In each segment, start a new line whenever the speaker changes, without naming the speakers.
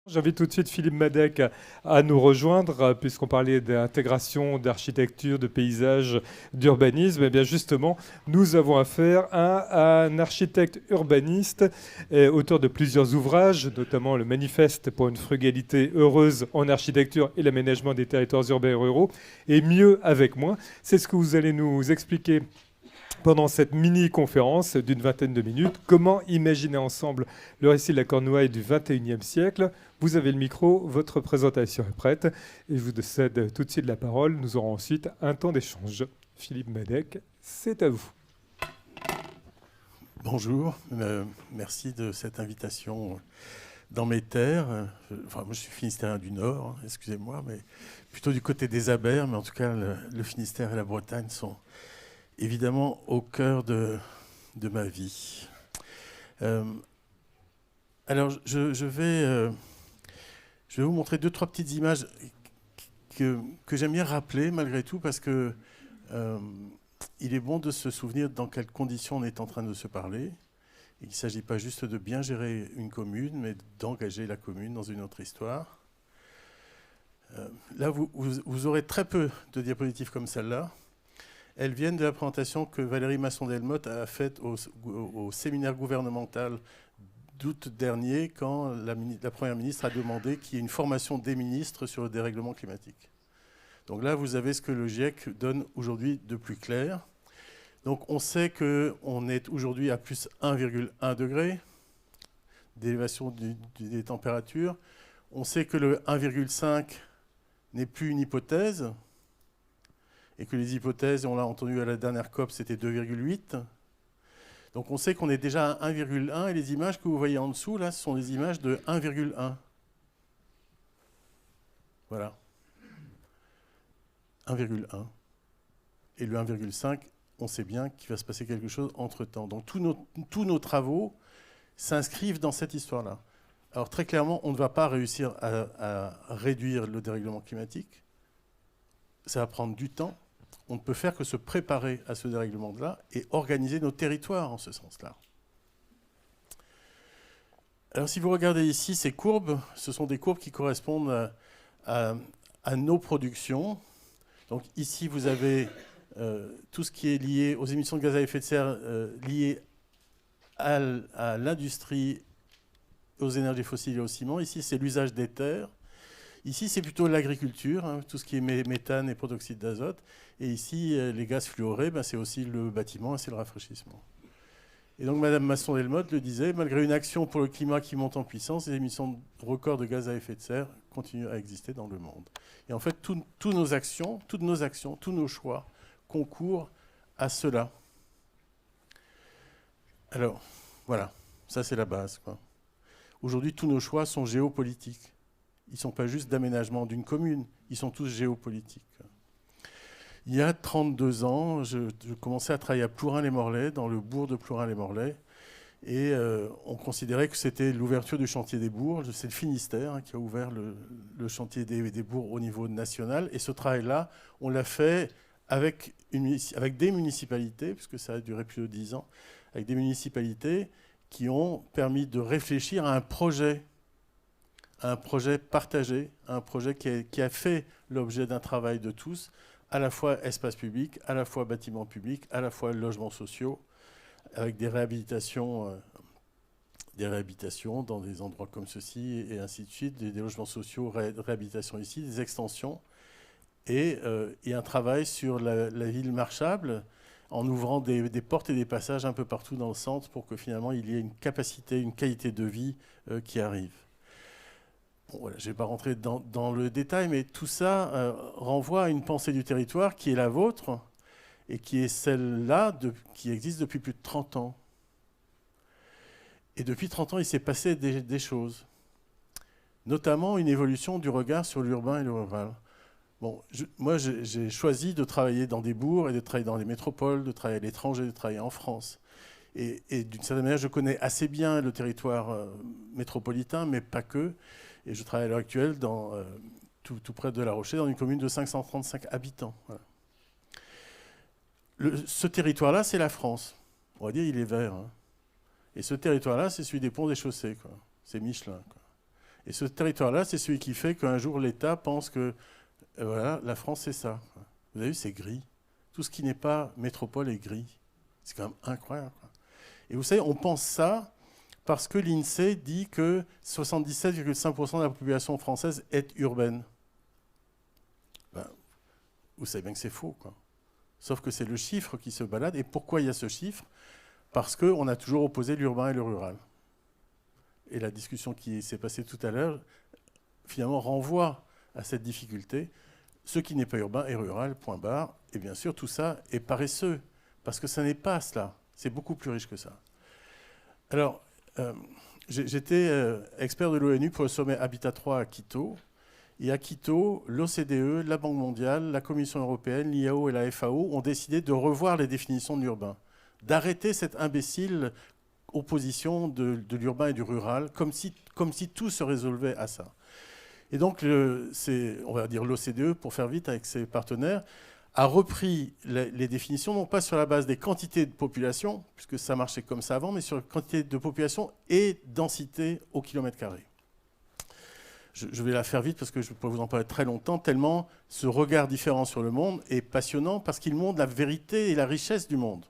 J'invite tout de suite Philippe Madec à nous rejoindre, puisqu'on parlait d'intégration, d'architecture, de paysage, d'urbanisme. Eh bien justement, nous avons affaire à un architecte urbaniste, auteur de plusieurs ouvrages, notamment le Manifeste pour une frugalité heureuse en architecture et l'aménagement des territoires urbains et ruraux, et Mieux avec moins. C'est ce que vous allez nous expliquer pendant cette mini-conférence d'une vingtaine de minutes. Comment imaginer ensemble le récit de la Cornouaille du XXIe siècle? Vous avez le micro, votre présentation est prête et je vous cède tout de suite la parole. Nous aurons ensuite un temps d'échange. Philippe Madec, c'est à vous.
Bonjour, merci de cette invitation dans mes terres. Moi, je suis finistérien du Nord, hein, excusez-moi, mais plutôt du côté des Abers, mais en tout cas, le Finistère et la Bretagne sont évidemment au cœur de ma vie. Alors, je vais vous montrer deux, trois petites images que j'aime bien rappeler malgré tout, parce que il est bon de se souvenir dans quelles conditions on est en train de se parler. Il ne s'agit pas juste de bien gérer une commune, mais d'engager la commune dans une autre histoire. Là, vous aurez très peu de diapositives comme celle-là. Elles viennent de la présentation que Valérie Masson-Delmotte a faite au séminaire gouvernemental d'août dernier, quand la Première ministre a demandé qu'il y ait une formation des ministres sur le dérèglement climatique. Donc là, vous avez ce que le GIEC donne aujourd'hui de plus clair. Donc on sait qu'on est aujourd'hui à plus 1,1 degré d'élévation des températures. On sait que le 1,5 n'est plus une hypothèse, et que les hypothèses, on l'a entendu à la dernière COP, c'était 2,8. Donc on sait qu'on est déjà à 1,1, et les images que vous voyez en dessous, là, ce sont des images de 1,1. Voilà. 1,1. Et le 1,5, on sait bien qu'il va se passer quelque chose entre-temps. Donc tous nos travaux s'inscrivent dans cette histoire-là. Alors très clairement, on ne va pas réussir à réduire le dérèglement climatique. Ça va prendre du temps. On ne peut faire que se préparer à ce dérèglement-là et organiser nos territoires en ce sens-là. Alors si vous regardez ici ces courbes, ce sont des courbes qui correspondent à nos productions. Donc ici, vous avez tout ce qui est lié aux émissions de gaz à effet de serre liées à l'industrie, aux énergies fossiles et au ciment. Ici, c'est l'usage des terres. Ici, c'est plutôt l'agriculture, hein, tout ce qui est méthane et protoxyde d'azote. Et ici, les gaz fluorés, c'est aussi le bâtiment et c'est le rafraîchissement. Et donc, Mme Masson-Delmotte le disait, malgré une action pour le climat qui monte en puissance, les émissions records de gaz à effet de serre continuent à exister dans le monde. Et en fait, toutes nos actions, tous nos choix concourent à cela. Alors, voilà, ça c'est la base, quoi. Aujourd'hui, tous nos choix sont géopolitiques. Ils ne sont pas juste d'aménagement d'une commune, ils sont tous géopolitiques. Il y a 32 ans, je commençais à travailler à Plourin-les-Morlaix, dans le bourg de Plourin-les-Morlaix, et on considérait que c'était l'ouverture du chantier des bourgs. C'est le Finistère, hein, qui a ouvert le chantier des bourgs au niveau national, et ce travail-là, on l'a fait avec des municipalités, puisque ça a duré plus de 10 ans, avec des municipalités qui ont permis de réfléchir à un projet partagé, un projet qui a fait l'objet d'un travail de tous, à la fois espace public, à la fois bâtiments publics, à la fois logements sociaux, avec des réhabilitations dans des endroits comme ceci, et ainsi de suite, des logements sociaux, réhabilitation ici, des extensions, et un travail sur la ville marchable, en ouvrant des portes et des passages un peu partout dans le centre pour que finalement il y ait une capacité, une qualité de vie qui arrive. Bon, voilà, je ne vais pas rentrer dans le détail, mais tout ça renvoie à une pensée du territoire qui est la vôtre et qui est celle-là qui existe depuis plus de 30 ans. Et depuis 30 ans, il s'est passé des choses, notamment une évolution du regard sur l'urbain et le rural. Bon, moi, j'ai choisi de travailler dans des bourgs et de travailler dans les métropoles, de travailler à l'étranger, de travailler en France. Et d'une certaine manière, je connais assez bien le territoire métropolitain, mais pas que. Et je travaille à l'heure actuelle tout près de La Rochelle, dans une commune de 535 habitants. Voilà. Ce territoire-là, c'est la France. On va dire il est vert. Hein. Et ce territoire-là, c'est celui des ponts et des chaussées. C'est Michelin. Quoi. Et ce territoire-là, c'est celui qui fait qu'un jour l'État pense que voilà, la France, c'est ça. Vous avez vu, c'est gris. Tout ce qui n'est pas métropole est gris. C'est quand même incroyable. Et vous savez, on pense ça parce que l'INSEE dit que 77,5% de la population française est urbaine. Ben, vous savez bien que c'est faux, quoi. Sauf que c'est le chiffre qui se balade. Et pourquoi il y a ce chiffre? Parce qu'on a toujours opposé l'urbain et le rural. Et la discussion qui s'est passée tout à l'heure, finalement, renvoie à cette difficulté. Ce qui n'est pas urbain est rural, point barre. Et bien sûr, tout ça est paresseux. Parce que ça n'est pas cela. C'est beaucoup plus riche que ça. Alors, j'étais expert de l'ONU pour le sommet Habitat 3 à Quito. Et à Quito, l'OCDE, la Banque mondiale, la Commission européenne, l'IAO et la FAO ont décidé de revoir les définitions de l'urbain, d'arrêter cette imbécile opposition de l'urbain et du rural, comme si tout se résolvait à ça. Et donc, on va dire l'OCDE, pour faire vite avec ses partenaires, a repris les définitions, non pas sur la base des quantités de population, puisque ça marchait comme ça avant, mais sur la quantité de population et densité au kilomètre carré. Je vais la faire vite parce que je pourrais vous en parler très longtemps, tellement ce regard différent sur le monde est passionnant parce qu'il montre la vérité et la richesse du monde.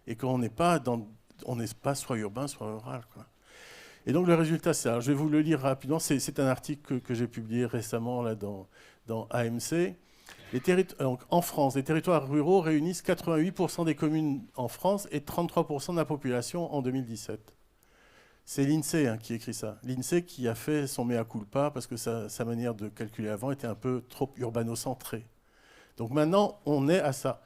Et qu'on n'est pas, soit urbain, soit rural, quoi. Et donc le résultat, c'est ça. Je vais vous le lire rapidement. C'est un article que j'ai publié récemment là, dans AMC. Donc, en France, les territoires ruraux réunissent 88% des communes en France et 33% de la population en 2017. C'est l'INSEE qui écrit ça. L'INSEE qui a fait son mea culpa parce que sa manière de calculer avant était un peu trop urbano-centrée. Donc maintenant, on est à ça.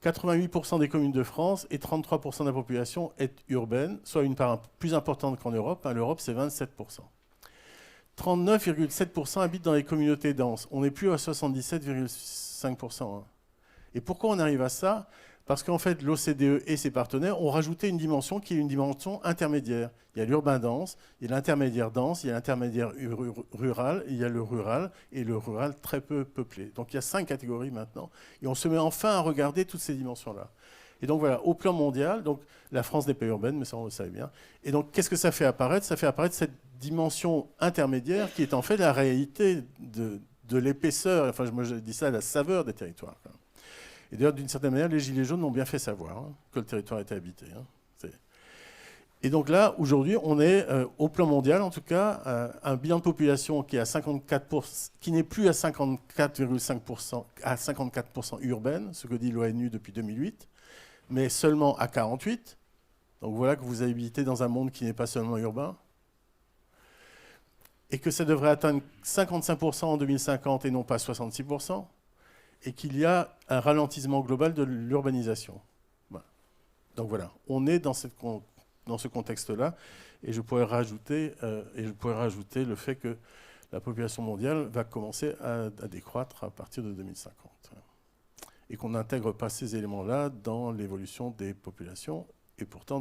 88% des communes de France et 33% de la population est urbaine, soit une part plus importante qu'en Europe. L'Europe, c'est 27%. 39,7% habitent dans les communautés denses. On n'est plus à 77,5%. Et pourquoi on arrive à ça? Parce qu'en fait, l'OCDE et ses partenaires ont rajouté une dimension qui est une dimension intermédiaire. Il y a l'urbain dense, il y a l'intermédiaire dense, il y a l'intermédiaire rural, il y a le rural et le rural très peu peuplé. Donc il y a 5 catégories maintenant. Et on se met enfin à regarder toutes ces dimensions-là. Et donc voilà, au plan mondial, donc la France n'est pas urbaine, mais ça on le savait bien. Et donc qu'est-ce que ça fait apparaître? Ça fait apparaître cette dimension intermédiaire qui est en fait la réalité de l'épaisseur, enfin moi je dis ça, la saveur des territoires. Et d'ailleurs, d'une certaine manière, les Gilets jaunes l'ont bien fait savoir que le territoire était habité. Et donc là, aujourd'hui, on est, au plan mondial en tout cas, un bilan de population qui est à 54%, qui n'est plus à 54,5%, à 54% urbaine, ce que dit l'ONU depuis 2008, mais seulement à 48%. Donc voilà que vous habitez dans un monde qui n'est pas seulement urbain. Et que ça devrait atteindre 55% en 2050 et non pas 66%. Et qu'il y a un ralentissement global de l'urbanisation. Voilà. Donc voilà, on est dans ce contexte-là, et je pourrais rajouter le fait que la population mondiale va commencer à décroître à partir de 2050. Et qu'on n'intègre pas ces éléments-là dans l'évolution des populations. Et pourtant,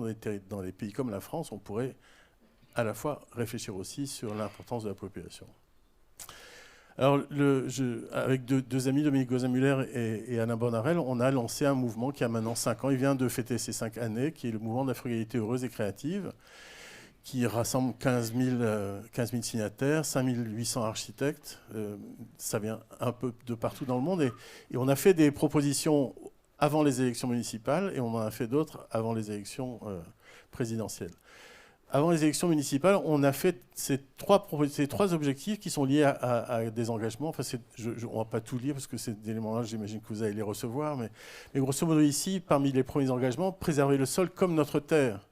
dans les pays comme la France, on pourrait à la fois réfléchir aussi sur l'importance de la population. Alors, avec deux amis, Dominique Gozin-Muller et Alain Bornarel, on a lancé un mouvement qui a maintenant 5 ans. Il vient de fêter ses 5 années, qui est le mouvement de la frugalité heureuse et créative, qui rassemble 15 000 signataires, 5 800 architectes. Ça vient un peu de partout dans le monde. Et on a fait des propositions avant les élections municipales et on en a fait d'autres avant les élections présidentielles. Avant les élections municipales, on a fait ces trois objectifs qui sont liés à des engagements. Enfin, on ne va pas tout lire parce que ces éléments-là, j'imagine que vous allez les recevoir. Mais grosso modo, ici, parmi les premiers engagements, préserver le sol comme notre terre.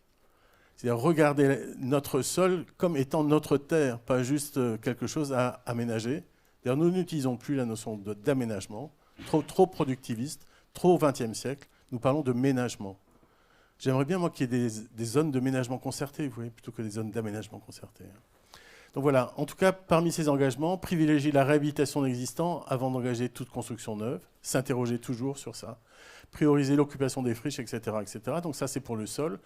C'est-à-dire regarder notre sol comme étant notre terre, pas juste quelque chose à aménager. D'ailleurs, nous n'utilisons plus la notion d'aménagement, trop productiviste, trop au XXe siècle. Nous parlons de ménagement. J'aimerais bien, moi, qu'il y ait des zones de ménagement concerté, vous voyez, plutôt que des zones d'aménagement concerté. Donc voilà, en tout cas, parmi ces engagements, privilégier la réhabilitation d'existants avant d'engager toute construction neuve, s'interroger toujours sur ça, prioriser l'occupation des friches, etc., etc. Donc ça, c'est pour le sol.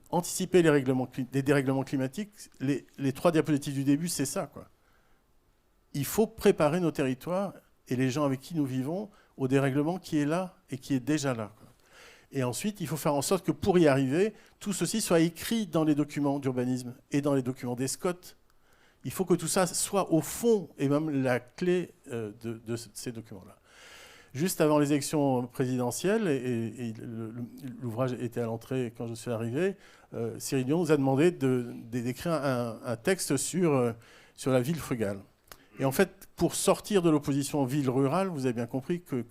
Anticiper les dérèglements climatiques, les 3 diapositives du début, c'est ça, quoi. Il faut préparer nos territoires et les gens avec qui nous vivons au dérèglement qui est là et qui est déjà là, quoi. Et ensuite, il faut faire en sorte que pour y arriver, tout ceci soit écrit dans les documents d'urbanisme et dans les documents des SCOT. Il faut que tout ça soit au fond et même la clé de ces documents-là. Juste avant les élections présidentielles, et l'ouvrage était à l'entrée quand je suis arrivé, Cyril Dion nous a demandé d'écrire un texte sur la ville frugale. Et en fait, pour sortir de l'opposition ville-rurale, vous avez bien compris que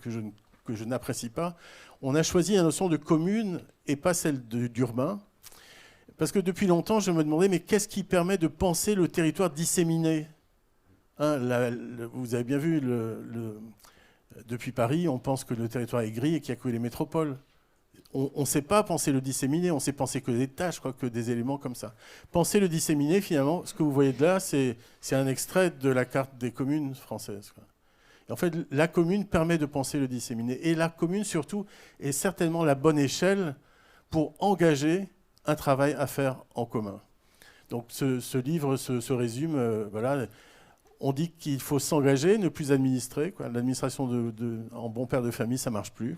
je n'apprécie pas, on a choisi la notion de commune et pas celle d'urbain. Parce que depuis longtemps, je me demandais, mais qu'est-ce qui permet de penser le territoire disséminé, hein, vous avez bien vu, depuis Paris, on pense que le territoire est gris et qu'il n'y a que les métropoles. On ne sait pas penser le disséminé, on sait penser que des tâches, que des éléments comme ça. Penser le disséminé, finalement, ce que vous voyez de là, c'est un extrait de la carte des communes françaises. Et en fait, la commune permet de penser le disséminé. Et la commune, surtout, est certainement la bonne échelle pour engager un travail à faire en commun. Donc ce livre se résume, voilà, on dit qu'il faut s'engager, ne plus administrer. L'administration en bon père de famille, ça ne marche plus.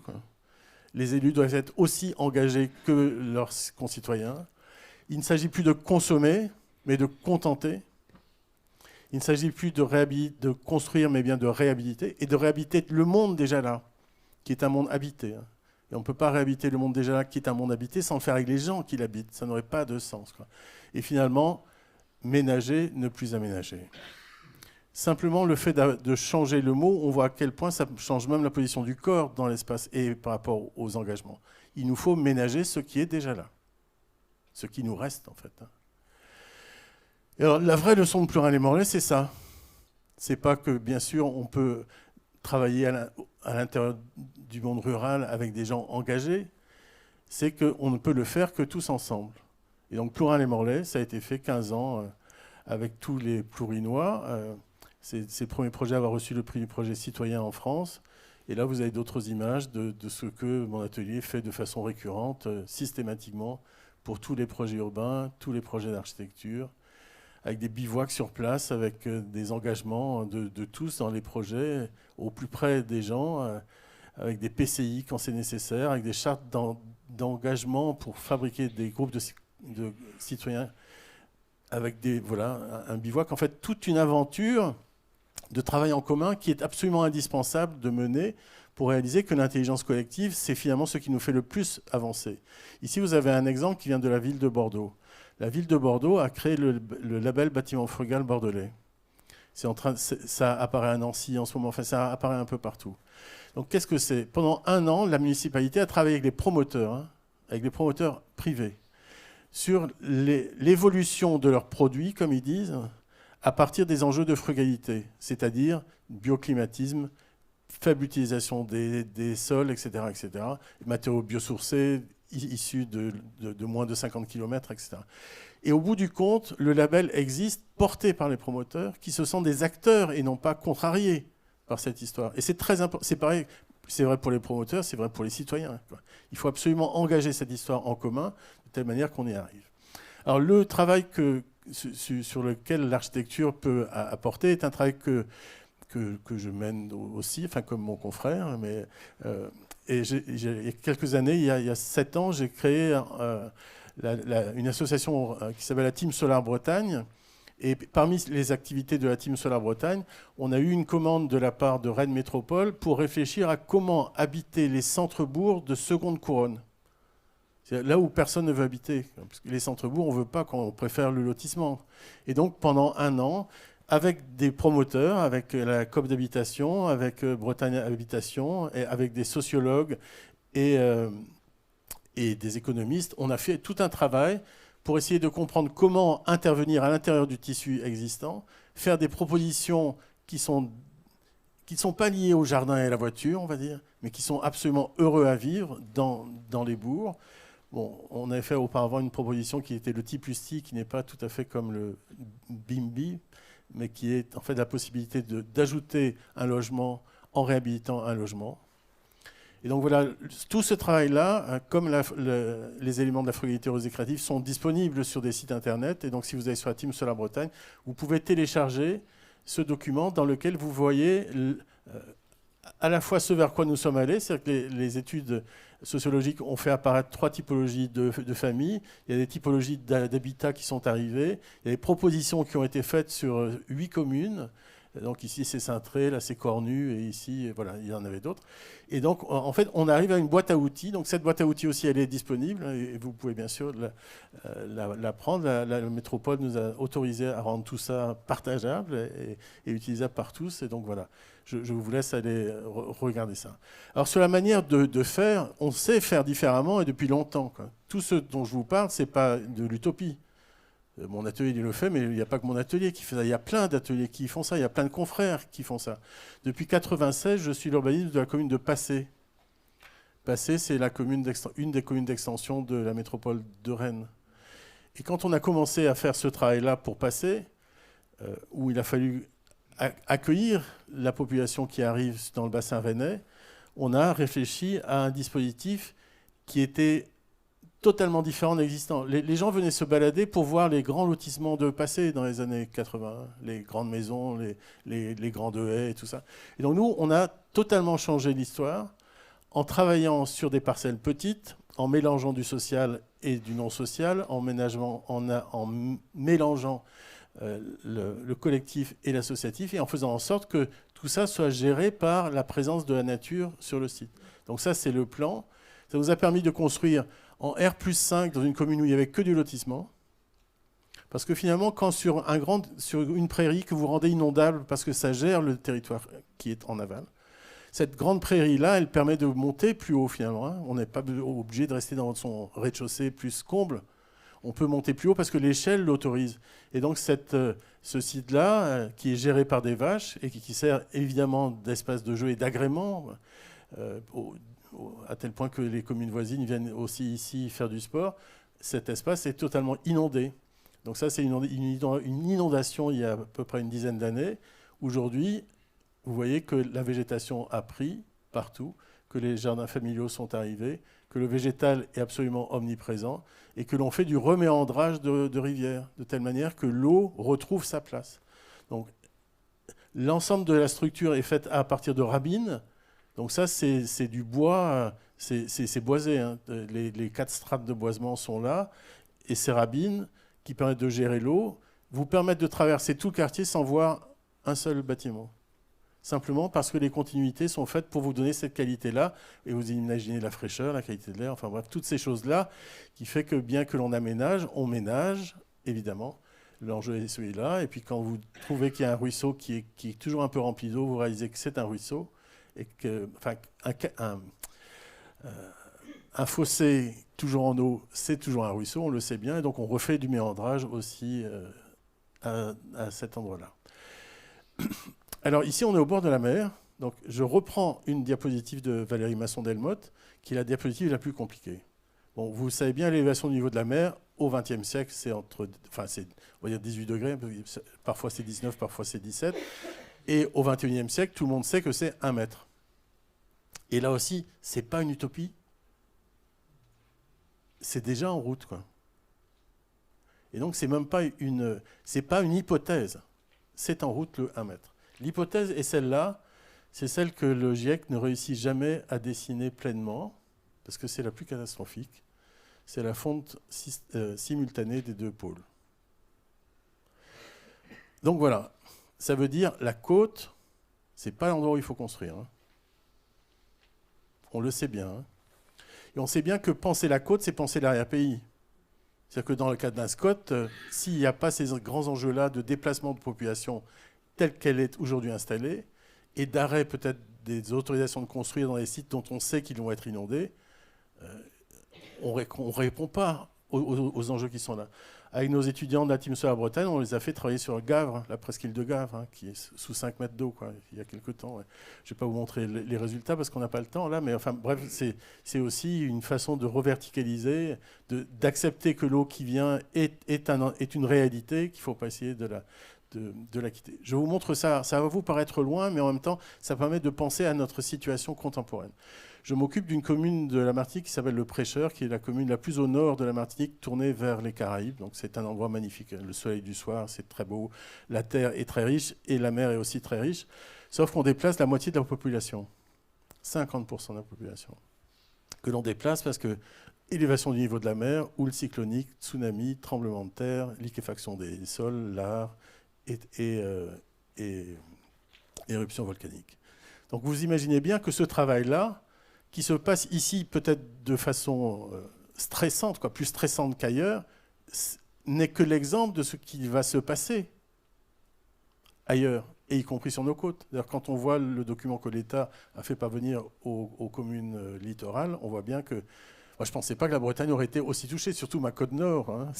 Les élus doivent être aussi engagés que leurs concitoyens. Il ne s'agit plus de consommer, mais de contenter. Il ne s'agit plus de construire, mais bien de réhabiliter. Et de réhabiliter le monde déjà là, qui est un monde habité. Et on ne peut pas réhabiter le monde déjà là, qui est un monde habité, sans le faire avec les gens qui l'habitent. Ça n'aurait pas de sens. Et finalement, ménager, ne plus aménager. Simplement, le fait de changer le mot, on voit à quel point ça change même la position du corps dans l'espace et par rapport aux engagements. Il nous faut ménager ce qui est déjà là, ce qui nous reste en fait. Et alors, la vraie leçon de Plurin Les Morlaix, c'est ça. C'est pas que, bien sûr, on peut travailler à l'intérieur du monde rural avec des gens engagés, c'est qu'on ne peut le faire que tous ensemble. Et donc, Plurin Les Morlaix, ça a été fait 15 ans avec tous les Plourinois. C'est le premier projet à avoir reçu le prix du projet citoyen en France. Et là, vous avez d'autres images de ce que mon atelier fait de façon récurrente, systématiquement, pour tous les projets urbains, tous les projets d'architecture, avec des bivouacs sur place, avec des engagements de tous dans les projets, au plus près des gens, avec des PCI quand c'est nécessaire, avec des chartes d'engagement pour fabriquer des groupes de citoyens, avec un bivouac. En fait, toute une aventure de travail en commun qui est absolument indispensable de mener pour réaliser que l'intelligence collective, c'est finalement ce qui nous fait le plus avancer. Ici, vous avez un exemple qui vient de la ville de Bordeaux. La ville de Bordeaux a créé le label Bâtiment Frugal Bordelais. Ça apparaît à Nancy en ce moment, enfin ça apparaît un peu partout. Donc qu'est-ce que c'est? Pendant un an, la municipalité a travaillé avec les promoteurs, avec les promoteurs privés, sur l'évolution de leurs produits, comme ils disent, à partir des enjeux de frugalité, c'est-à-dire bioclimatisme, faible utilisation des sols, etc., matériaux biosourcés issus de moins de 50 km, etc. Et au bout du compte, le label existe, porté par les promoteurs, qui se sentent des acteurs et non pas contrariés par cette histoire. Et c'est très important. C'est pareil, c'est vrai pour les promoteurs, c'est vrai pour les citoyens. Il faut absolument engager cette histoire en commun, de telle manière qu'on y arrive. Alors le travail sur lequel l'architecture peut apporter est un travail que je mène aussi, enfin comme mon confrère. Et il y a quelques années, il y a 7 ans, j'ai créé une association qui s'appelle la Team Solar Bretagne. Et parmi les activités de la Team Solar Bretagne, on a eu une commande de la part de Rennes Métropole pour réfléchir à comment habiter les centres-bourgs de seconde couronne. C'est là où personne ne veut habiter. Parce que les centres-bourgs, on ne veut pas, on préfère le lotissement. Et donc, pendant un an, avec des promoteurs, avec la COP d'habitation, avec Bretagne Habitation, et avec des sociologues et des économistes, on a fait tout un travail pour essayer de comprendre comment intervenir à l'intérieur du tissu existant, faire des propositions qui ne sont pas liées au jardin et à la voiture, on va dire, mais qui sont absolument heureux à vivre dans les bourgs. Bon, on avait fait auparavant une proposition qui était le T+T, qui n'est pas tout à fait comme le BIMBI, mais qui est en fait la possibilité d'ajouter un logement en réhabilitant un logement. Et donc voilà, tout ce travail-là, comme les éléments de la frugalité rose et créative, sont disponibles sur des sites internet. Et donc si vous allez sur la Team Solar Bretagne, vous pouvez télécharger ce document dans lequel vous voyez à la fois ce vers quoi nous sommes allés, c'est-à-dire que les études sociologiques ont fait apparaître 3 typologies de familles. Il y a des typologies d'habitats qui sont arrivées. Il y a des propositions qui ont été faites sur 8 communes. Donc ici, c'est Cintré, là, c'est Cornu, et ici, voilà, il y en avait d'autres. Et donc, en fait, on arrive à une boîte à outils. Donc cette boîte à outils aussi, elle est disponible, et vous pouvez bien sûr la prendre. La métropole nous a autorisé à rendre tout ça partageable et utilisable par tous. Et donc voilà, je vous laisse aller regarder ça. Alors sur la manière de faire, on sait faire différemment et depuis longtemps, quoi. Tout ce dont je vous parle, c'est pas de l'utopie. Mon atelier, il le fait, mais il n'y a pas que mon atelier qui fait ça. Il y a plein d'ateliers qui font ça. Il y a plein de confrères qui font ça. Depuis 1996, je suis l'urbaniste de la commune de Passé. Passé, c'est une des communes d'extension de la métropole de Rennes. Et quand on a commencé à faire ce travail-là pour Passé, où il a fallu accueillir la population qui arrive dans le bassin rennais, on a réfléchi à un dispositif qui était totalement différent d'existant. Les gens venaient se balader pour voir les grands lotissements de Passé dans les années 80, les grandes maisons, les grandes haies et tout ça. Et donc nous, on a totalement changé l'histoire en travaillant sur des parcelles petites, en mélangeant du social et du non social, en mélangeant le collectif et l'associatif, et en faisant en sorte que tout ça soit géré par la présence de la nature sur le site. Donc ça, c'est le plan. Ça nous a permis de construire en R+5 dans une commune où il n'y avait que du lotissement. Parce que finalement, quand sur une prairie que vous rendez inondable parce que ça gère le territoire qui est en aval, cette grande prairie-là, elle permet de monter plus haut finalement. On n'est pas obligé de rester dans son rez-de-chaussée plus comble. On peut monter plus haut parce que l'échelle l'autorise. Et donc ce site-là, qui est géré par des vaches et qui sert évidemment d'espace de jeu et d'agrément, à tel point que les communes voisines viennent aussi ici faire du sport, cet espace est totalement inondé. Donc ça, c'est une inondation il y a à peu près une dizaine d'années. Aujourd'hui, vous voyez que la végétation a pris partout, que les jardins familiaux sont arrivés, que le végétal est absolument omniprésent et que l'on fait du reméandrage de rivières, de telle manière que l'eau retrouve sa place. Donc l'ensemble de la structure est faite à partir de rabines. Donc ça, c'est du bois, c'est boisé. Hein. Les 4 strates de boisement sont là. Et ces rabines, qui permettent de gérer l'eau, vous permettent de traverser tout le quartier sans voir un seul bâtiment. Simplement parce que les continuités sont faites pour vous donner cette qualité-là. Et vous imaginez la fraîcheur, la qualité de l'air, enfin bref, toutes ces choses-là qui fait que bien que l'on aménage, on ménage, évidemment. L'enjeu est celui-là. Et puis quand vous trouvez qu'il y a un ruisseau qui est toujours un peu rempli d'eau, vous réalisez que c'est un ruisseau. Et que, enfin, un fossé toujours en eau, c'est toujours un ruisseau, on le sait bien. Et donc on refait du méandrage aussi à cet endroit-là. Alors ici, on est au bord de la mer. Donc je reprends une diapositive de Valérie Masson-Delmotte, qui est la diapositive la plus compliquée. Bon, vous savez bien, l'élévation du niveau de la mer, au XXe siècle, c'est on va dire 18 degrés, parfois c'est 19, parfois c'est 17. Et au XXIe siècle, tout le monde sait que c'est 1 mètre. Et là aussi, ce n'est pas une utopie. C'est déjà en route, quoi. Et donc, c'est pas une hypothèse. C'est en route le 1 mètre. L'hypothèse est celle-là. C'est celle que le GIEC ne réussit jamais à dessiner pleinement, parce que c'est la plus catastrophique. C'est la fonte simultanée des 2 pôles. Donc voilà. Ça veut dire la côte, ce n'est pas l'endroit où il faut construire. Hein. On le sait bien. Hein. Et on sait bien que penser la côte, c'est penser l'arrière-pays. C'est-à-dire que dans le cas d'un SCOT, s'il n'y a pas ces grands enjeux-là de déplacement de population telle qu'elle est aujourd'hui installée, et d'arrêt peut-être des autorisations de construire dans les sites dont on sait qu'ils vont être inondés, on ne répond pas aux enjeux qui sont là. Avec nos étudiants de la Team Solaire Bretagne, on les a fait travailler sur Gavre, la presqu'île de Gavre, hein, qui est sous 5 mètres d'eau, il y a quelques temps. Ouais. Je ne vais pas vous montrer les résultats parce qu'on n'a pas le temps là, mais enfin bref, c'est aussi une façon de reverticaliser, d'accepter que l'eau qui vient est une réalité, qu'il ne faut pas essayer de la quitter. Je vous montre ça, ça va vous paraître loin, mais en même temps, ça permet de penser à notre situation contemporaine. Je m'occupe d'une commune de la Martinique qui s'appelle Le Prêcheur, qui est la commune la plus au nord de la Martinique, tournée vers les Caraïbes. Donc c'est un endroit magnifique. Le soleil du soir, c'est très beau. La terre est très riche et la mer est aussi très riche. Sauf qu'on déplace la moitié de la population. 50% de la population. que l'on déplace parce que élévation du niveau de la mer, houle cyclonique, tsunami, tremblement de terre, liquéfaction des sols, lave et éruption volcanique. Donc vous imaginez bien que ce travail-là, qui se passe ici peut-être de façon stressante, plus stressante qu'ailleurs, n'est que l'exemple de ce qui va se passer ailleurs, et y compris sur nos côtes. D'ailleurs, quand on voit le document que l'État a fait parvenir aux communes littorales, on voit bien que... Moi, je ne pensais pas que la Bretagne aurait été aussi touchée, surtout ma côte nord. Hein.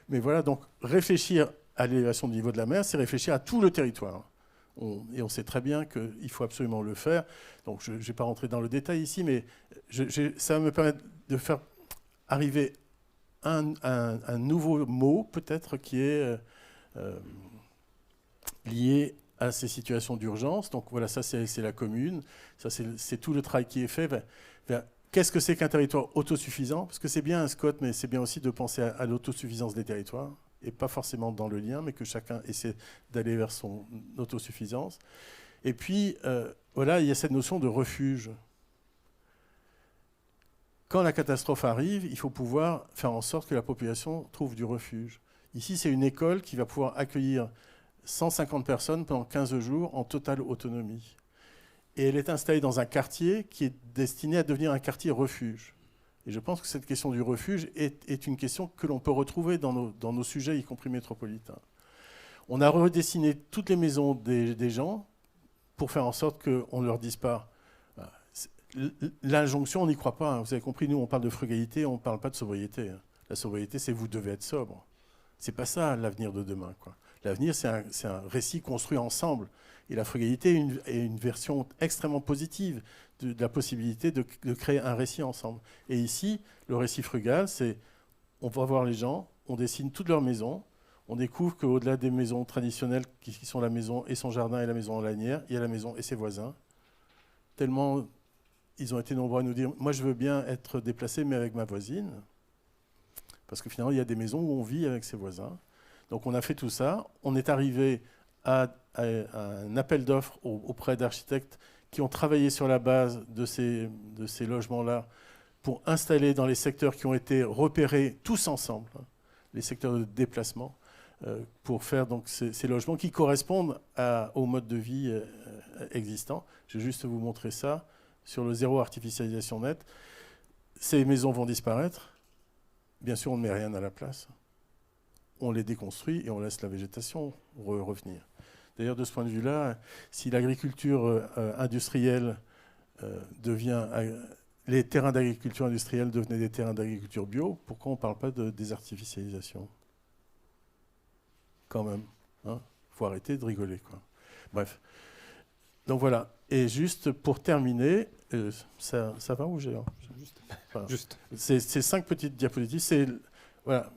Mais voilà, donc réfléchir à l'élévation du niveau de la mer, c'est réfléchir à tout le territoire. Et on sait très bien qu'il faut absolument le faire. Donc je ne vais pas rentrer dans le détail ici, mais ça va me permettre de faire arriver un nouveau mot, peut-être, qui est lié à ces situations d'urgence. Donc voilà, ça c'est la commune. Ça c'est tout le travail qui est fait. Qu'est-ce que c'est qu'un territoire autosuffisant? Parce que c'est bien un SCOT, mais c'est bien aussi de penser à l'autosuffisance des territoires, et pas forcément dans le lien, mais que chacun essaie d'aller vers son autosuffisance. Et puis, voilà, il y a cette notion de refuge. Quand la catastrophe arrive, il faut pouvoir faire en sorte que la population trouve du refuge. Ici, c'est une école qui va pouvoir accueillir 150 personnes pendant 15 jours en totale autonomie. Et elle est installée dans un quartier qui est destiné à devenir un quartier refuge. Et je pense que cette question du refuge est une question que l'on peut retrouver dans nos sujets, y compris métropolitains. On a redessiné toutes les maisons des gens pour faire en sorte qu'on ne leur dise pas. L'injonction, on n'y croit pas. Hein. Vous avez compris, nous, on parle de frugalité, on ne parle pas de sobriété. Hein. La sobriété, c'est vous devez être sobre. Ce n'est pas ça l'avenir de demain, quoi. L'avenir, c'est un récit construit ensemble. Et la frugalité est une version extrêmement positive de la possibilité de créer un récit ensemble. Et ici, le récit frugal, c'est on va voir les gens, on dessine toutes leurs maisons, on découvre qu'au-delà des maisons traditionnelles qui sont la maison et son jardin et la maison en lanière, il y a la maison et ses voisins. Tellement ils ont été nombreux à nous dire « Moi, je veux bien être déplacé, mais avec ma voisine. » Parce que finalement, il y a des maisons où on vit avec ses voisins. Donc on a fait tout ça. On est arrivé à un appel d'offres auprès d'architectes qui ont travaillé sur la base de ces logements-là pour installer dans les secteurs qui ont été repérés tous ensemble, hein, les secteurs de déplacement, pour faire donc ces logements qui correspondent au mode de vie existant. Je vais juste vous montrer ça sur le zéro artificialisation nette. Ces maisons vont disparaître. Bien sûr, on ne met rien à la place. On les déconstruit et on laisse la végétation revenir. D'ailleurs, de ce point de vue-là, si l'agriculture industrielle devient... les terrains d'agriculture industrielle devenaient des terrains d'agriculture bio, pourquoi on ne parle pas de désartificialisation? Quand même. Il faut arrêter de rigoler, quoi. Bref. Donc voilà. Et juste pour terminer, ça va ou j'ai... Voilà.
Juste.
Ces 5 petites diapositives, c'est... Voilà.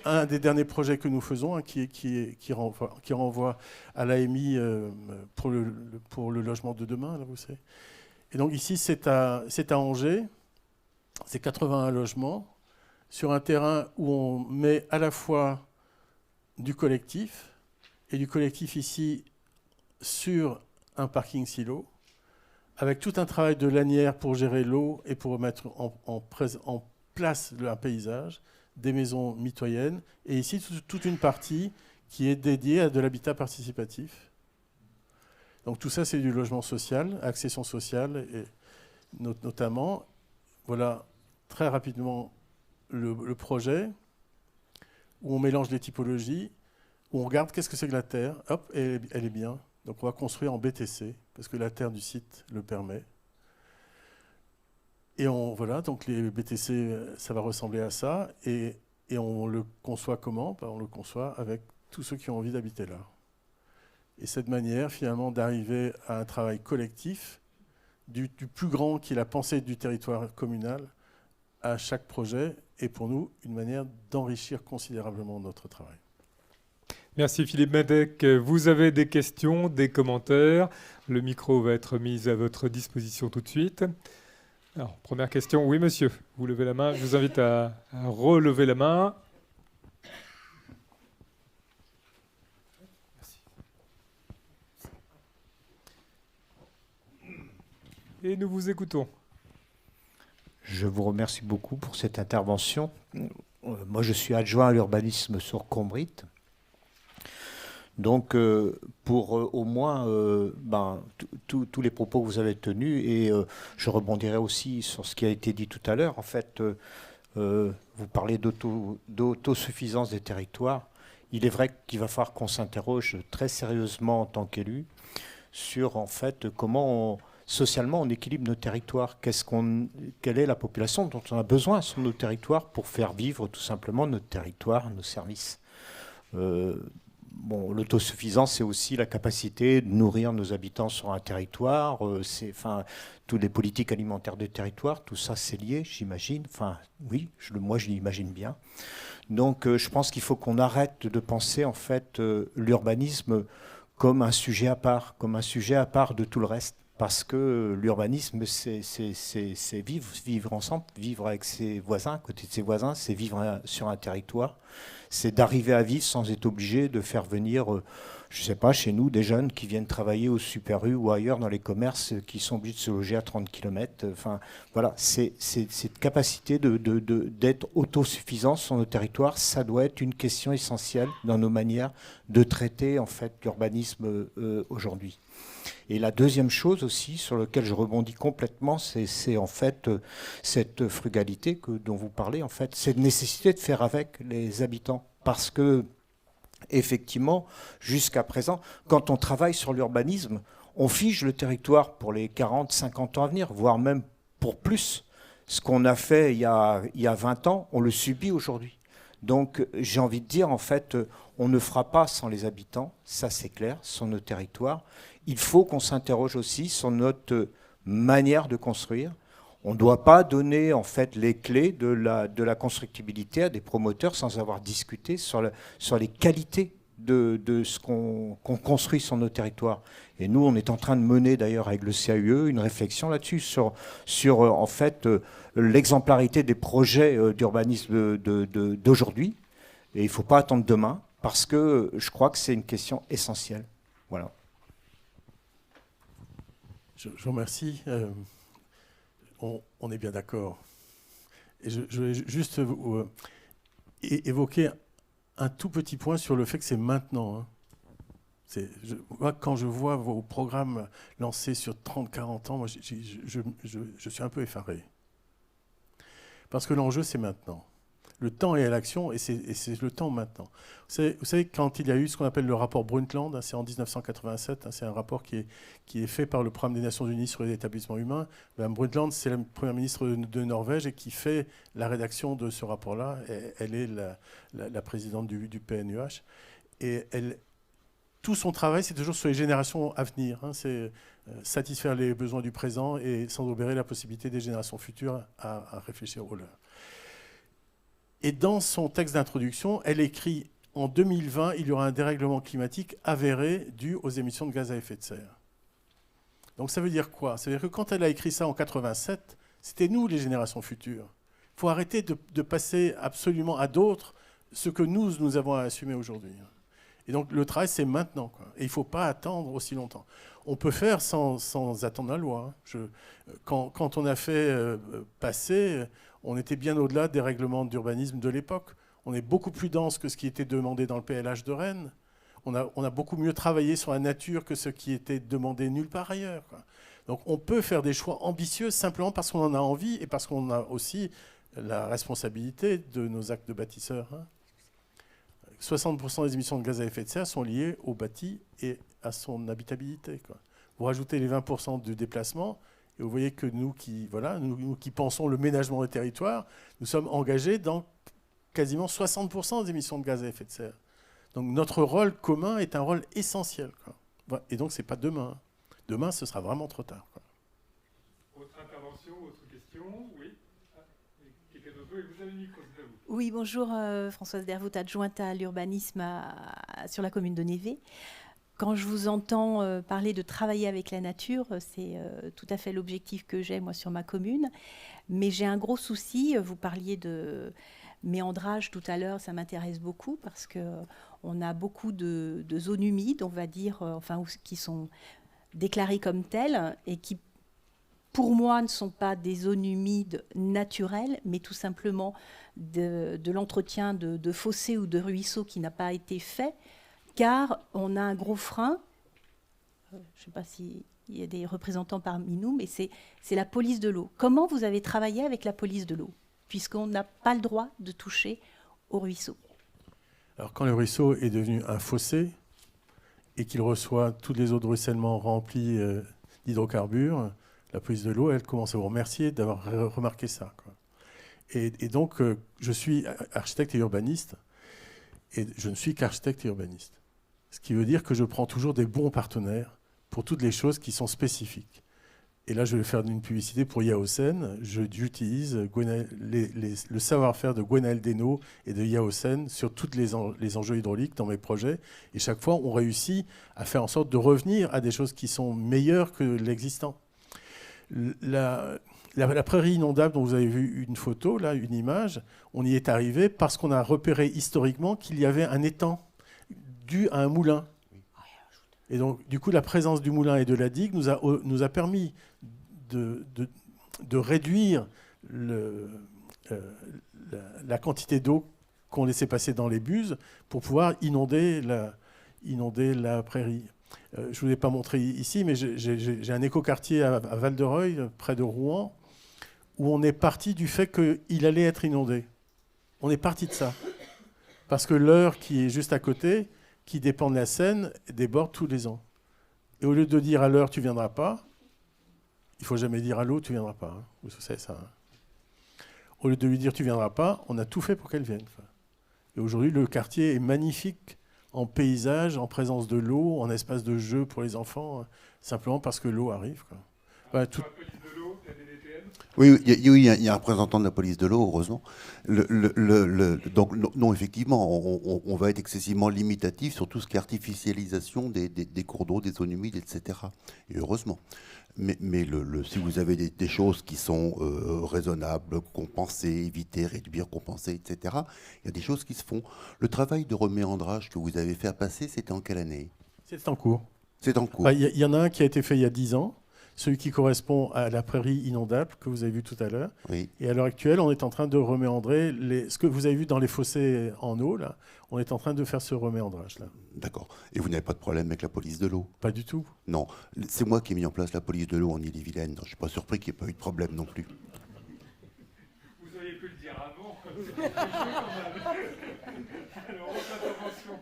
Un des derniers projets que nous faisons, hein, qui renvoie à l'AMI pour le logement de demain, là, vous savez. Et donc ici, c'est à Angers, c'est 81 logements, sur un terrain où on met à la fois du collectif, et du collectif ici sur un parking silo, avec tout un travail de lanière pour gérer l'eau et pour mettre en place un paysage, des maisons mitoyennes, et ici toute une partie qui est dédiée à de l'habitat participatif. Donc tout ça, c'est du logement social, accession sociale, et notamment, voilà très rapidement le projet, où on mélange les typologies, où on regarde qu'est-ce que c'est que la terre, hop, elle est bien. Donc on va construire en BTC, parce que la terre du site le permet. Et voilà, donc les BTC, ça va ressembler à ça. Et on le conçoit comment? On le conçoit avec tous ceux qui ont envie d'habiter là. Et cette manière, finalement, d'arriver à un travail collectif, du plus grand qui est la pensée du territoire communal, à chaque projet, est pour nous une manière d'enrichir considérablement notre travail.
Merci Philippe Madec. Vous avez des questions, des commentaires. Le micro va être mis à votre disposition tout de suite. Alors, première question. Oui, monsieur, vous levez la main. Je vous invite à relever la main. Merci. Et nous vous écoutons.
je vous remercie beaucoup pour cette intervention. Moi, je suis adjoint à l'urbanisme sur Combrit. Donc, pour au moins tous les propos que vous avez tenus, et je rebondirai aussi sur ce qui a été dit tout à l'heure. En fait, vous parlez d'autosuffisance des territoires. Il est vrai qu'il va falloir qu'on s'interroge très sérieusement en tant qu'élu sur en fait comment socialement on équilibre nos territoires. Quelle est la population dont on a besoin sur nos territoires pour faire vivre tout simplement notre territoire, nos services. L'autosuffisance, c'est aussi la capacité de nourrir nos habitants sur un territoire. Toutes les politiques alimentaires des territoires, tout ça, c'est lié, j'imagine. Enfin, oui, moi, je l'imagine bien. Donc, je pense qu'il faut qu'on arrête de penser, en fait, l'urbanisme comme un sujet à part, de tout le reste. Parce que l'urbanisme, c'est vivre ensemble, vivre avec ses voisins, à côté de ses voisins, c'est vivre sur un territoire. C'est d'arriver à vivre sans être obligé de faire venir, je ne sais pas, chez nous, des jeunes qui viennent travailler au Super U ou ailleurs dans les commerces, qui sont obligés de se loger à 30 km. Enfin, voilà, c'est cette capacité d'être autosuffisant sur nos territoires, ça doit être une question essentielle dans nos manières de traiter en fait l'urbanisme aujourd'hui. Et la deuxième chose aussi, sur laquelle je rebondis complètement, c'est en fait cette frugalité dont vous parlez, en fait, cette nécessité de faire avec les habitants. Parce que, effectivement, jusqu'à présent, quand on travaille sur l'urbanisme, on fige le territoire pour les 40, 50 ans à venir, voire même pour plus. Ce qu'on a fait il y a 20 ans, on le subit aujourd'hui. Donc, j'ai envie de dire, en fait, on ne fera pas sans les habitants, ça c'est clair, sur nos territoires. Il faut qu'on s'interroge aussi sur notre manière de construire. On ne doit pas donner en fait les clés de la constructibilité à des promoteurs sans avoir discuté sur les qualités de ce qu'on construit sur nos territoires. Et nous, on est en train de mener d'ailleurs avec le CAUE une réflexion là-dessus sur en fait l'exemplarité des projets d'urbanisme d'aujourd'hui. Et il ne faut pas attendre demain parce que je crois que c'est une question essentielle. Voilà.
Je vous remercie. On est bien d'accord. Et je vais juste évoquer un tout petit point sur le fait que c'est maintenant. Hein. Moi, quand je vois vos programmes lancés sur 30-40 ans, moi, je suis un peu effaré. Parce que l'enjeu, c'est maintenant. Le temps est à l'action et c'est le temps maintenant. Vous savez, quand il y a eu ce qu'on appelle le rapport Brundtland, hein, c'est en 1987, hein, c'est un rapport qui est fait par le Programme des Nations Unies sur les établissements humains. Mme Brundtland, c'est la première ministre de Norvège et qui fait la rédaction de ce rapport-là. Elle est la présidente du PNUH. Et tout son travail, c'est toujours sur les générations à venir. Hein, c'est satisfaire les besoins du présent et sans obérer la possibilité des générations futures à réfléchir aux leurs. Et dans son texte d'introduction, elle écrit « En 2020, il y aura un dérèglement climatique avéré dû aux émissions de gaz à effet de serre ». Donc ça veut dire quoi? Ça veut dire que quand elle a écrit ça en 87, c'était nous, les générations futures. Il faut arrêter de passer absolument à d'autres ce que nous avons à assumer aujourd'hui. Et donc le travail, c'est maintenant, quoi. Et il ne faut pas attendre aussi longtemps. On peut faire sans attendre la loi. Quand on a fait passer, on était bien au-delà des règlements d'urbanisme de l'époque. On est beaucoup plus dense que ce qui était demandé dans le PLH de Rennes. On a beaucoup mieux travaillé sur la nature que ce qui était demandé nulle part ailleurs, quoi. Donc on peut faire des choix ambitieux simplement parce qu'on en a envie et parce qu'on a aussi la responsabilité de nos actes de bâtisseurs. 60% des émissions de gaz à effet de serre sont liées au bâti et à son habitabilité, quoi. Vous rajoutez les 20% du déplacement et vous voyez que nous qui pensons le ménagement des territoires, nous sommes engagés dans quasiment 60% des émissions de gaz à effet de serre. Donc notre rôle commun est un rôle essentiel, quoi. Et donc ce n'est pas demain. Demain, ce sera vraiment trop tard, quoi.
Autre intervention, autre question? Oui. Quelqu'un d'autre? Vous avez le micro, c'est à vous.
Oui, bonjour, Françoise Dervout, adjointe à l'urbanisme sur la commune de Névé. Quand je vous entends parler de travailler avec la nature, c'est tout à fait l'objectif que j'ai, moi, sur ma commune. Mais j'ai un gros souci. Vous parliez de méandrage tout à l'heure, ça m'intéresse beaucoup parce qu'on a beaucoup de zones humides, on va dire, qui sont déclarées comme telles et qui pour moi, ne sont pas des zones humides naturelles, mais tout simplement de l'entretien de fossés ou de ruisseaux qui n'a pas été fait, car on a un gros frein. Je ne sais pas s'il y a des représentants parmi nous, mais c'est la police de l'eau. Comment vous avez travaillé avec la police de l'eau, puisqu'on n'a pas le droit de toucher au ruisseau?
Alors quand le ruisseau est devenu un fossé et qu'il reçoit toutes les eaux de ruissellement remplies d'hydrocarbures, la police de l'eau, elle commence à vous remercier d'avoir remarqué ça, quoi. Et donc, je suis architecte et urbaniste, et je ne suis qu'architecte et urbaniste. Ce qui veut dire que je prends toujours des bons partenaires pour toutes les choses qui sont spécifiques. Et là, je vais faire une publicité pour Yaosen. J'utilise le savoir-faire de Gwenaël Desnaux et de Yaosen sur tous les enjeux hydrauliques dans mes projets. Et chaque fois, on réussit à faire en sorte de revenir à des choses qui sont meilleures que l'existant. La prairie inondable dont vous avez vu une photo, là, une image, on y est arrivé parce qu'on a repéré historiquement qu'il y avait un étang dû à un moulin. Et donc, du coup, la présence du moulin et de la digue nous a permis de réduire la quantité d'eau qu'on laissait passer dans les buses pour pouvoir inonder la prairie. Je ne vous ai pas montré ici, mais j'ai un écoquartier à Val-de-Reuil, près de Rouen, où on est parti du fait qu'il allait être inondé. On est parti de ça. Parce que l'Eure, qui est juste à côté, qui dépend de la Seine, déborde tous les ans. Et au lieu de dire à l'Eure, tu ne viendras pas, il ne faut jamais dire à l'eau, tu ne viendras pas. Hein. Vous savez ça. Hein. Au lieu de lui dire, tu ne viendras pas, on a tout fait pour qu'elle vienne. Et aujourd'hui, le quartier est magnifique en paysage, en présence de l'eau, en espace de jeu pour les enfants, simplement parce que l'eau arrive, quoi. Voilà, tout...
Oui, il y a un représentant de la police de l'eau, heureusement. Donc, non, effectivement, on va être excessivement limitatif sur tout ce qui est artificialisation des cours d'eau, des zones humides, etc. Et heureusement. Mais si vous avez des choses qui sont raisonnables, compenser, éviter, réduire, compenser, etc., il y a des choses qui se font. Le travail de reméandrage que vous avez fait passer, c'était en quelle année?
C'est en cours.
C'est en cours.
Il y en a un qui a été fait il y a 10 ans. Celui qui correspond à la prairie inondable que vous avez vu tout à l'heure.
Oui.
Et à l'heure actuelle, on est en train de reméandrer ce que vous avez vu dans les fossés en eau, là. On est en train de faire ce reméandrage-là.
D'accord. Et vous n'avez pas de problème avec la police de l'eau?
Pas du tout.
Non. C'est moi qui ai mis en place la police de l'eau en Ille-et-Vilaine. Je ne suis pas surpris qu'il n'y ait pas eu de problème non plus.
Vous auriez pu le dire avant. Alors, autre intervention.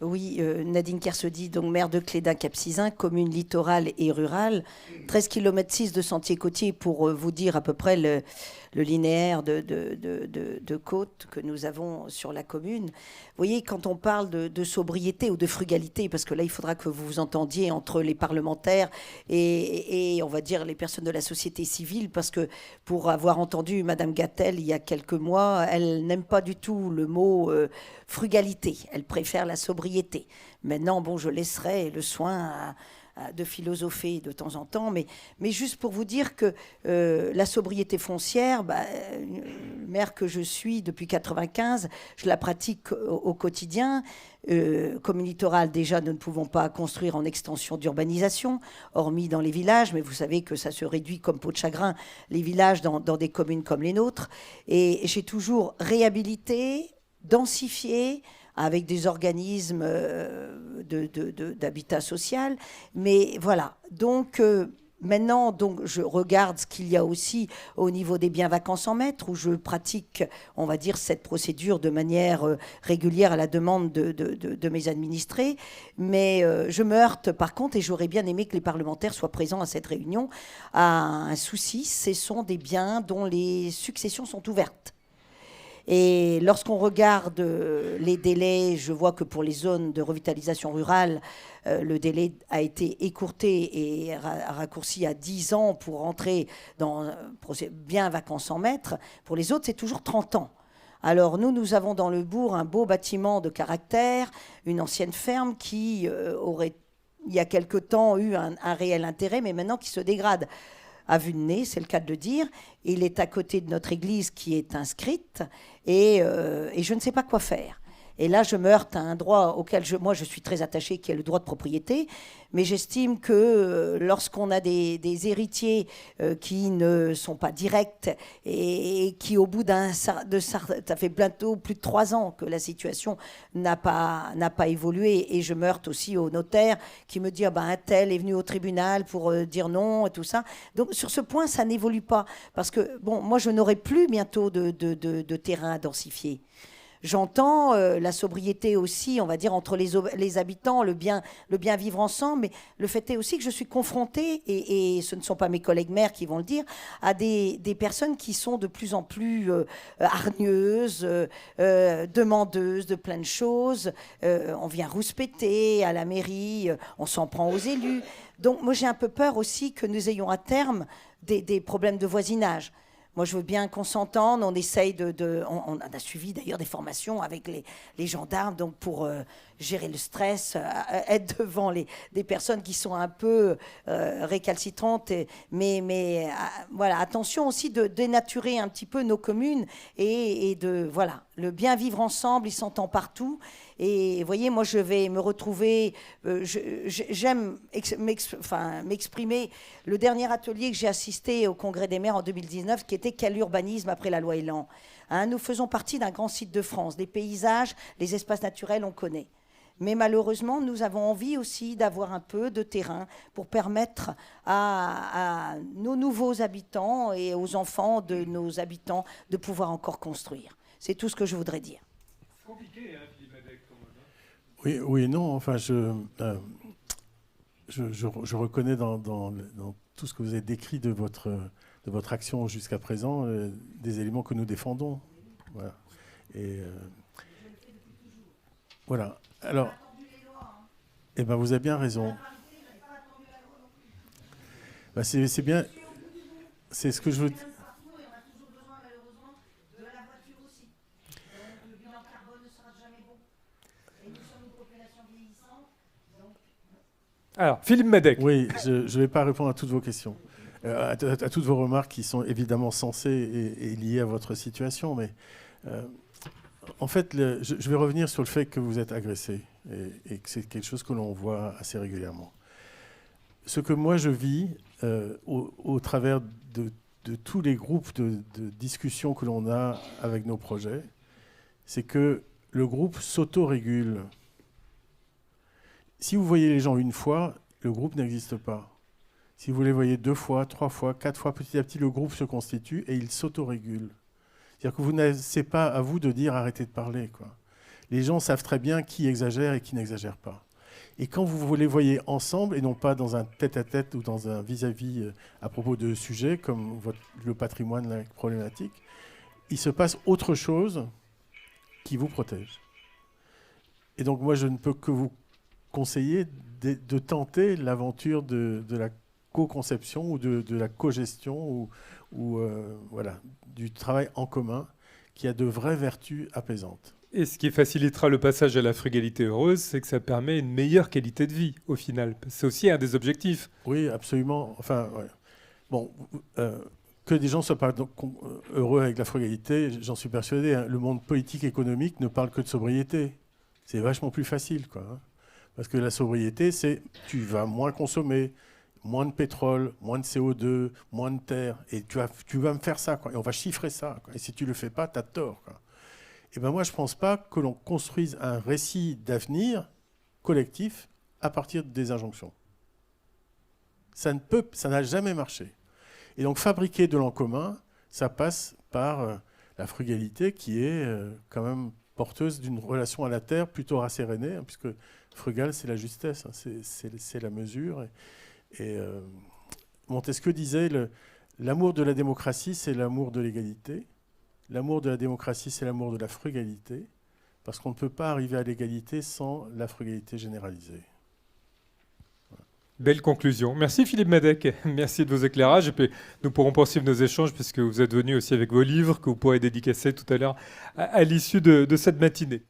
Oui, Nadine Kersaudy, donc maire de Cléden-Cap-Sizun, commune littorale et rurale. 13,6 km de sentiers côtiers pour vous dire à peu près le linéaire de côte que nous avons sur la commune. Vous voyez, quand on parle de sobriété ou de frugalité, parce que là, il faudra que vous vous entendiez entre les parlementaires et on va dire les personnes de la société civile, parce que pour avoir entendu Madame Gatel il y a quelques mois, elle n'aime pas du tout le mot frugalité. Elle préfère la sobriété. Maintenant, bon, je laisserai le soin de philosopher de temps en temps, mais juste pour vous dire que la sobriété foncière, le maire que je suis depuis 1995, je la pratique au quotidien. Commune littorale, déjà, nous ne pouvons pas construire en extension d'urbanisation, hormis dans les villages, mais vous savez que ça se réduit comme peau de chagrin, les villages dans des communes comme les nôtres. Et j'ai toujours réhabilité, densifié, avec des organismes d'habitat social. Mais voilà, donc maintenant, je regarde ce qu'il y a aussi au niveau des biens vacances en maître, où je pratique, on va dire, cette procédure de manière régulière à la demande de mes administrés. Mais je me heurte, par contre, et j'aurais bien aimé que les parlementaires soient présents à cette réunion, à un souci, ce sont des biens dont les successions sont ouvertes. Et lorsqu'on regarde les délais, je vois que pour les zones de revitalisation rurale, le délai a été écourté et raccourci à 10 ans pour entrer dans bien vacances en maître. Pour les autres, c'est toujours 30 ans. Alors nous avons dans le bourg un beau bâtiment de caractère, une ancienne ferme qui aurait, il y a quelque temps, eu un réel intérêt, mais maintenant qui se dégrade à vue de nez, c'est le cas de le dire. Il est à côté de notre église qui est inscrite et je ne sais pas quoi faire. Et là, je me heurte à un droit auquel moi je suis très attachée, qui est le droit de propriété. Mais j'estime que lorsqu'on a des héritiers qui ne sont pas directs et qui, au bout ça fait bientôt plus de 3 ans que la situation n'a pas évolué. Et je me heurte aussi au notaire qui me dit un tel est venu au tribunal pour dire non et tout ça. Donc sur ce point, ça n'évolue pas. Parce que, moi, je n'aurai plus bientôt de terrain à densifier. J'entends la sobriété aussi, on va dire, entre les habitants, le bien vivre ensemble, mais le fait est aussi que je suis confrontée, et ce ne sont pas mes collègues maires qui vont le dire, à des personnes qui sont de plus en plus hargneuses, demandeuses de plein de choses. On vient rouspéter à la mairie, on s'en prend aux élus. Donc moi j'ai un peu peur aussi que nous ayons à terme des problèmes de voisinage. Moi, je veux bien qu'on s'entende. On essaye on a suivi d'ailleurs des formations avec les gendarmes, donc pour gérer le stress, être devant des personnes qui sont un peu récalcitrantes. Mais voilà, attention aussi de dénaturer un petit peu nos communes et voilà, le bien vivre ensemble, il s'entend partout. Et vous voyez, moi, je vais me retrouver. J'aime m'exprimer. Le dernier atelier que j'ai assisté au Congrès des maires en 2019, qui était Quel urbanisme après la loi Elan. Nous faisons partie d'un grand site de France. Les paysages, les espaces naturels, on connaît. Mais malheureusement, nous avons envie aussi d'avoir un peu de terrain pour permettre à nos nouveaux habitants et aux enfants de nos habitants de pouvoir encore construire. C'est tout ce que je voudrais dire.
C'est compliqué, hein, Philippe Madec, quand même.
Oui et non. Enfin, je reconnais dans tout ce que vous avez décrit de votre action jusqu'à présent des éléments que nous défendons. Voilà. Et voilà. Alors, vous avez bien raison. C'est bien. C'est ce que je veux.
Alors, Philippe Madec.
Oui, je ne vais pas répondre à toutes vos questions, à toutes vos remarques qui sont évidemment sensées et liées à votre situation. Mais en fait, je vais revenir sur le fait que vous êtes agressé et que c'est quelque chose que l'on voit assez régulièrement. Ce que moi je vis au travers de tous les groupes de discussion que l'on a avec nos projets, c'est que le groupe s'auto-régule. Si vous voyez les gens une fois, le groupe n'existe pas. Si vous les voyez 2 fois, 3 fois, 4 fois, petit à petit, le groupe se constitue et il s'auto-régule. C'est-à-dire que c'est pas à vous de dire arrêtez de parler, quoi. Les gens savent très bien qui exagère et qui n'exagère pas. Et quand vous les voyez ensemble, et non pas dans un tête-à-tête ou dans un vis-à-vis à propos de sujets comme le patrimoine, la problématique, il se passe autre chose qui vous protège. Et donc moi, je ne peux que vous conseiller de tenter l'aventure de la co-conception ou de la co-gestion ou voilà, du travail en commun qui a de vraies vertus apaisantes.
Et ce qui facilitera le passage à la frugalité heureuse, c'est que ça permet une meilleure qualité de vie, au final. C'est aussi un des objectifs.
Oui, absolument. Enfin, ouais. Bon, que des gens soient pas heureux avec la frugalité, j'en suis persuadé. Hein. Le monde politique économique ne parle que de sobriété. C'est vachement plus facile, quoi. Hein. Parce que la sobriété, c'est tu vas moins consommer, moins de pétrole, moins de CO2, moins de terre, et tu vas me faire ça, quoi. Et on va chiffrer ça, quoi. Et si tu le fais pas, tu as tort, quoi. Et ben moi, je ne pense pas que l'on construise un récit d'avenir collectif à partir des injonctions. Ça n'a jamais marché. Et donc, fabriquer de l'en commun, ça passe par la frugalité qui est quand même porteuse d'une relation à la terre plutôt rassérénée, hein, puisque frugal, c'est la justesse, hein, c'est la mesure. Et Montesquieu disait l'amour de la démocratie, c'est l'amour de l'égalité. L'amour de la démocratie, c'est l'amour de la frugalité, parce qu'on ne peut pas arriver à l'égalité sans la frugalité généralisée.
Voilà. Belle conclusion. Merci Philippe Madec, merci de vos éclairages. Et puis nous pourrons poursuivre nos échanges, puisque vous êtes venu aussi avec vos livres, que vous pourrez dédicacer tout à l'heure à l'issue de cette matinée.